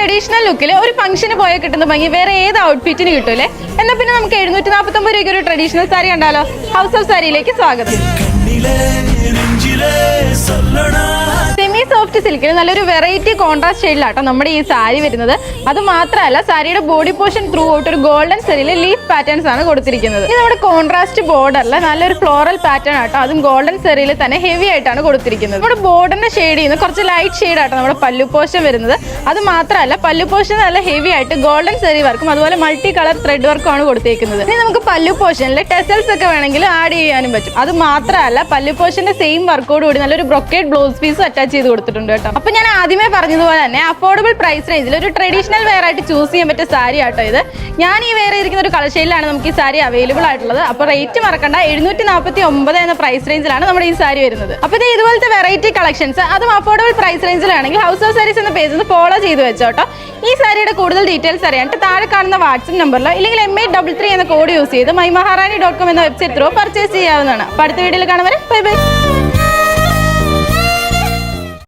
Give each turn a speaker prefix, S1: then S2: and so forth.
S1: Traditional ലുക്കിൽ ഒരു ഫംഗ്ഷന് പോയാൽ കിട്ടുന്ന ഭംഗി വേറെ ഏത് ഔട്ട്ഫിറ്റിന് കിട്ടൂലേ? എന്നാൽ പിന്നെ നമുക്ക് 749 രൂപയ്ക്ക് ഒരു ട്രഡീഷണൽ സാരി കണ്ടാലോ? ഹൗസ് ഓഫ് സാരിയിലേക്ക് സ്വാഗതം. സെമി സോഫ്റ്റ് സിൽക്കിൽ നല്ലൊരു വെറൈറ്റി കോൺട്രാസ്റ്റ് ഷെയ്ഡിലാട്ടോ നമ്മുടെ ഈ സാരി വരുന്നത്. അത് മാത്രമല്ല സാരിയുടെ ബോഡി പോർഷൻ ത്രൂ ഔട്ട് ഒരു ഗോൾഡൻ സെറിയിൽ ലീഫ് പാറ്റേൺസ് ആണ് കൊടുത്തിരിക്കുന്നത്. ഇത് നമ്മുടെ കോൺട്രാസ്റ്റ് ബോർഡറിൽ നല്ലൊരു ഫ്ലോറൽ പാറ്റേൺ ആട്ടോ, അതും ഗോൾഡൻ സെറിയിൽ തന്നെ ഹെവി ആയിട്ടാണ് കൊടുത്തിരിക്കുന്നത്. നമ്മുടെ ബോർഡറിന്റെ ഷെയ്ഡ് ചെയ്യുന്ന കുറച്ച് ലൈറ്റ് ഷെയ്ഡ് ആട്ടോ നമ്മുടെ പല്ലു പോർഷൻ വരുന്നത്. അത് മാത്രമല്ല പല്ലു പോർഷൻ നല്ല ഹെവി ആയിട്ട് ഗോൾഡൻ സെറി വർക്കും അതുപോലെ മൾട്ടി കളർ ത്രെഡ് വർക്കും ആണ് കൊടുത്തിരിക്കുന്നത്. ഇനി നമുക്ക് പല്ലു പോർഷനിൽ ടെസൽസ് ഒക്കെ വേണമെങ്കിൽ ആഡ് ചെയ്യാനും പറ്റും. അത് മാത്രമല്ല പല്ലു പോർഷന്റെ സെയിം വർക്കോട് കൂടി നല്ലൊരു ബ്രൊക്കേഡ് ബ്ലൗസ് പീസ് അറ്റാച്ച് ചെയ്ത് കൊടുത്തിട്ടുണ്ട് കേട്ടോ. അപ്പൊ ഞാൻ ആദ്യമേ പറഞ്ഞതുപോലെ തന്നെ അഫോർഡബിൾ പ്രൈസ് റേഞ്ചിൽ ഒരു ട്രഡീഷണൽ വെയർ ആയിട്ട് ചൂസ് ചെയ്യാൻ പറ്റിയ സാരി ആട്ടോ ഇത്. ഞാൻ ഈ വെയർ ഇരിക്കുന്ന ഒരു കളർ ഷെയ്ഡിലാണ് നമുക്ക് ഈ സാരി അവൈലബിൾ ആയിട്ടുള്ളത്. അപ്പോൾ റേറ്റ് മറക്കണ്ട, 749 എന്ന പ്രൈസ് റേഞ്ചിലാണ് നമ്മുടെ ഈ സാരി വരുന്നത്. അപ്പോൾ ഇത് ഇതുപോലത്തെ വെറൈറ്റി കളക്ഷൻസ് അതും അഫോർഡബിൾ പ്രൈസ് റേഞ്ചിലാണെങ്കിൽ ഹൗസ് ഓഫ് സാരീസ് എന്ന പേജ് ഒന്ന് ഫോളോ ചെയ്ത് വെച്ചോട്ടോ. ഈ സാരിയുടെ കൂടുതൽ ഡീറ്റെയിൽസ് അറിയാനായിട്ട് താഴെ കാണുന്ന വാട്സ്ആപ്പ് നമ്പറിലോ ഇല്ലെങ്കിൽ M833 എന്ന കോഡ് യൂസ് ചെയ്ത് mymaharani.com എന്ന വെബ്സൈറ്റ് ത്രൂ പർച്ചേസ് ചെയ്യാവുന്നതാണ്. അപ്പോൾ അടുത്ത വീഡിയോയിൽ കാണുമ്പോൾ ബൈ ബൈ.